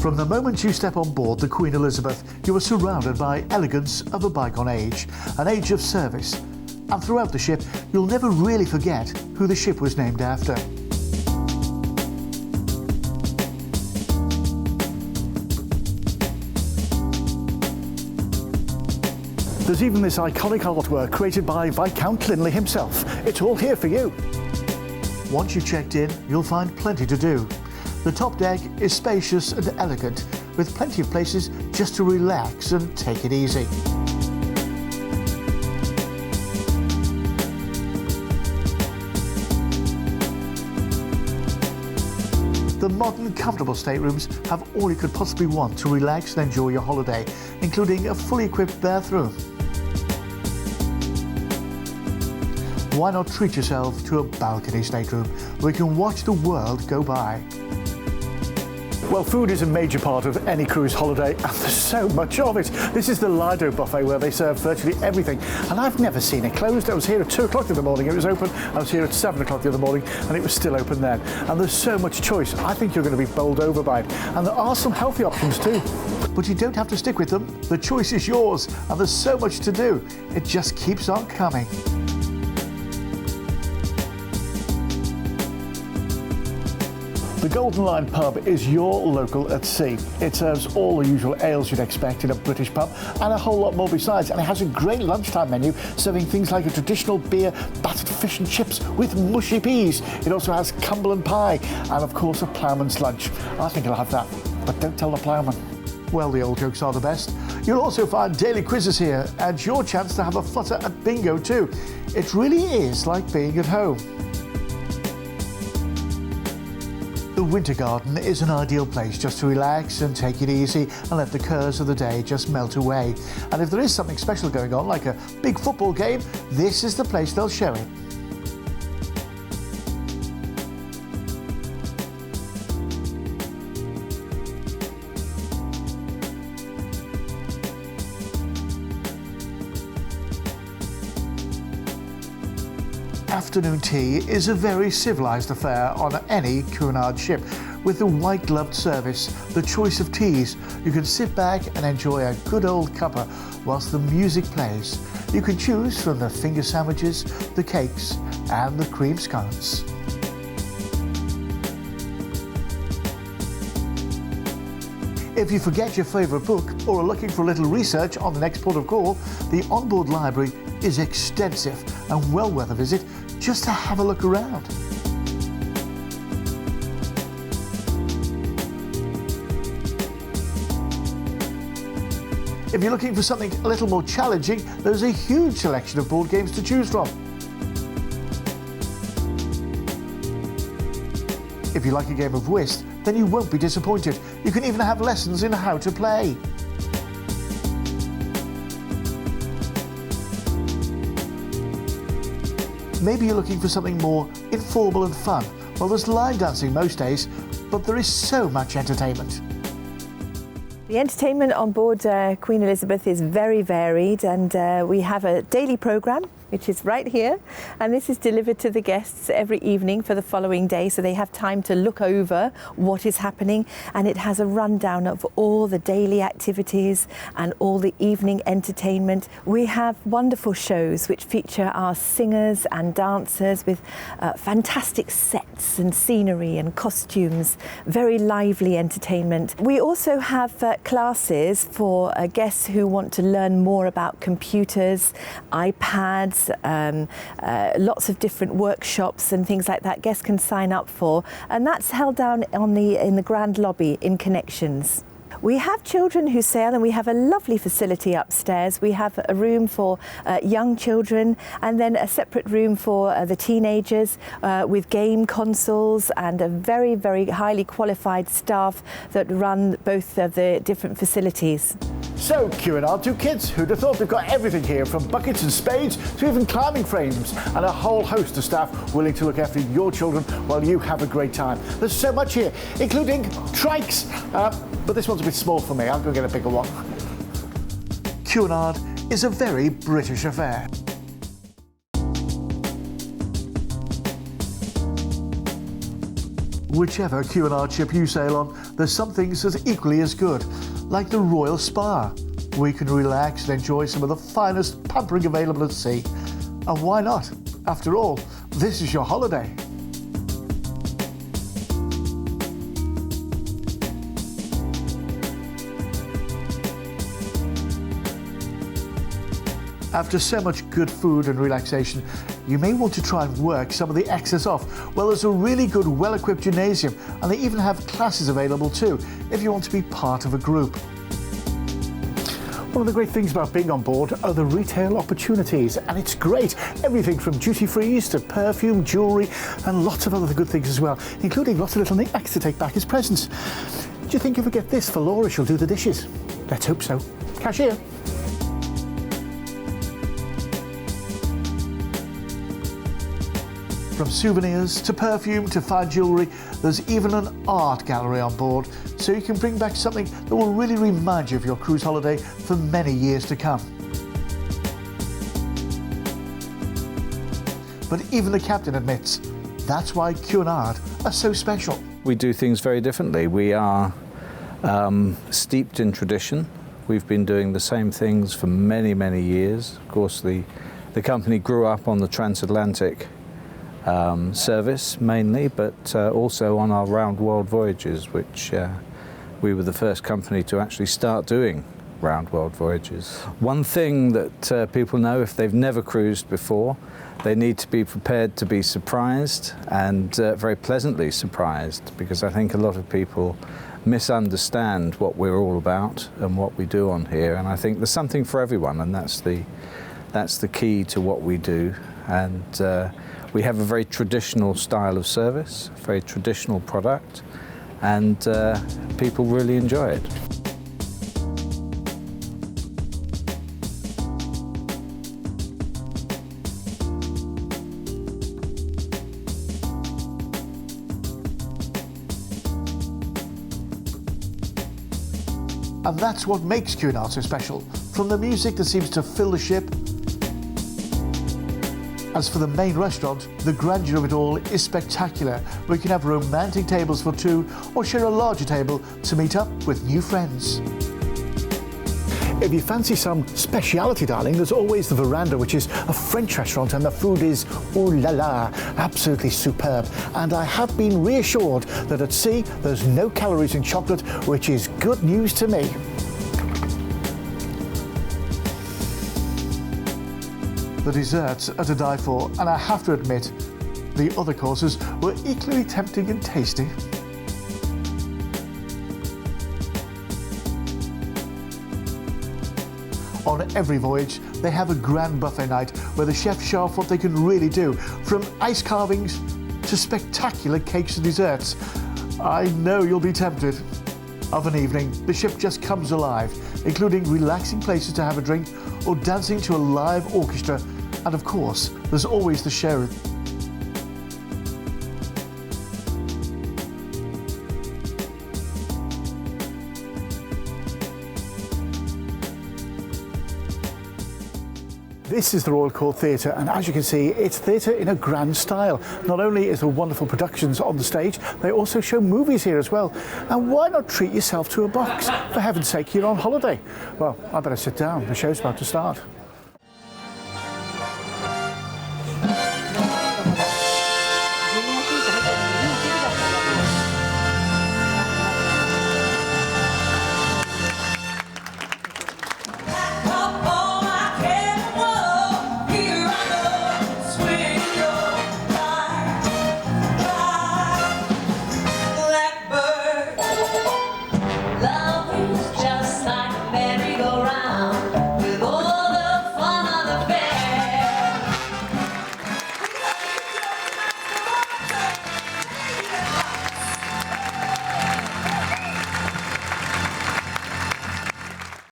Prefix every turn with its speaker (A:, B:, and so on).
A: From the moment you step on board the Queen Elizabeth, you are surrounded by elegance of a bygone age, an age of service. And throughout the ship, you'll never really forget who the ship was named after. There's even this iconic artwork created by Viscount Linley himself. It's all here for you. Once you've checked in, you'll find plenty to do. The top deck is spacious and elegant, with plenty of places just to relax and take it easy. The modern, comfortable staterooms have all you could possibly want to relax and enjoy your holiday, including a fully equipped bathroom. Why not treat yourself to a balcony stateroom where you can watch the world go by? Well, food is a major part of any cruise holiday, and there's so much of it. This is the Lido buffet where they serve virtually everything, and I've never seen it closed. I was here at 2 o'clock in the morning, it was open. I was here at 7 o'clock the other morning, and it was still open then. And there's so much choice, I think you're going to be bowled over by it. And there are some healthy options too. But you don't have to stick with them. The choice is yours, and there's so much to do. It just keeps on coming. The Golden Lion pub is your local at sea. It serves all the usual ales you'd expect in a British pub and a whole lot more besides, and it has a great lunchtime menu serving things like a traditional beer, battered fish and chips with mushy peas. It also has Cumberland pie and of course a ploughman's lunch. I think I'll have that, but don't tell the ploughman. Well, the old jokes are the best. You'll also find daily quizzes here and your chance to have a flutter at bingo too. It really is like being at home. The Winter Garden is an ideal place just to relax and take it easy and let the curse of the day just melt away. And if there is something special going on, like a big football game, this is the place they'll show it. Afternoon tea is a very civilised affair on any Cunard ship. With the white-gloved service, the choice of teas, you can sit back and enjoy a good old cuppa whilst the music plays. You can choose from the finger sandwiches, the cakes and the cream scones. If you forget your favourite book or are looking for a little research on the next port of call, the onboard library is extensive and well worth a visit just to have a look around. If you're looking for something a little more challenging, there's a huge selection of board games to choose from. If you like a game of whist, then you won't be disappointed. You can even have lessons in how to play. Maybe you're looking for something more informal and fun. Well, there's line dancing most days, but there is so much entertainment.
B: The entertainment on board Queen Elizabeth is very varied, and we have a daily programme which is right here, and this is delivered to the guests every evening for the following day, so they have time to look over what is happening, and it has a rundown of all the daily activities and all the evening entertainment. We have wonderful shows which feature our singers and dancers with fantastic sets and scenery and costumes, very lively entertainment. We also have classes for guests who want to learn more about computers, iPads, lots of different workshops and things like that guests can sign up for, and that's held down in the grand lobby in Connections. We have children who sail, and we have a lovely facility upstairs. We have a room for young children, and then a separate room for the teenagers with game consoles and a very, very highly qualified staff that run both of the different facilities.
A: So, Cunard, 2 kids, who'd have thought they've got everything here, from buckets and spades to even climbing frames, and a whole host of staff willing to look after your children while you have a great time. There's so much here, including trikes, but this one's a bit small for me. I'll go get a bigger one. Cunard is a very British affair. Whichever Cunard ship you sail on, there's some things that's equally as good, like the Royal Spa, where you can relax and enjoy some of the finest pampering available at sea. And why not? After all, this is your holiday. After so much good food and relaxation, you may want to try and work some of the excess off. Well, there's a really good, well-equipped gymnasium, and they even have classes available too, if you want to be part of a group. One of the great things about being on board are the retail opportunities, and it's great. Everything from duty-frees to perfume, jewellery, and lots of other good things as well, including lots of little knickknacks to take back as presents. Do you think if we get this for Laura, she'll do the dishes? Let's hope so. Cashier. From souvenirs to perfume to fine jewellery, there's even an art gallery on board, so you can bring back something that will really remind you of your cruise holiday for many years to come. But even the captain admits that's why Cunard are so special.
C: We do things very differently. We are steeped in tradition. We've been doing the same things for many, many years. Of course, the company grew up on the transatlantic service mainly, but also on our round world voyages, which we were the first company to actually start doing round world voyages. One thing that people know, if they've never cruised before, they need to be prepared to be surprised, and very pleasantly surprised, because I think a lot of people misunderstand what we're all about and what we do on here, and I think there's something for everyone, and that's the key to what we do. And we have a very traditional style of service, a very traditional product, and people really enjoy it.
A: And that's what makes Cunard so special, from the music that seems to fill the ship. As for the main restaurant, the grandeur of it all is spectacular, where you can have romantic tables for two or share a larger table to meet up with new friends. If you fancy some speciality, darling, there's always the Veranda, which is a French restaurant, and the food is, ooh la la, absolutely superb. And I have been reassured that at sea there's no calories in chocolate, which is good news to me. The desserts are to die for, and I have to admit, the other courses were equally tempting and tasty. On every voyage, they have a grand buffet night where the chefs show off what they can really do, from ice carvings to spectacular cakes and desserts. I know you'll be tempted. Of an evening, the ship just comes alive, including relaxing places to have a drink or dancing to a live orchestra, and of course, there's always the show. This is the Royal Court Theatre, and as you can see, it's theatre in a grand style. Not only is there wonderful productions on the stage, they also show movies here as well. And why not treat yourself to a box? For heaven's sake, you're on holiday. Well, I better sit down. The show's about to start.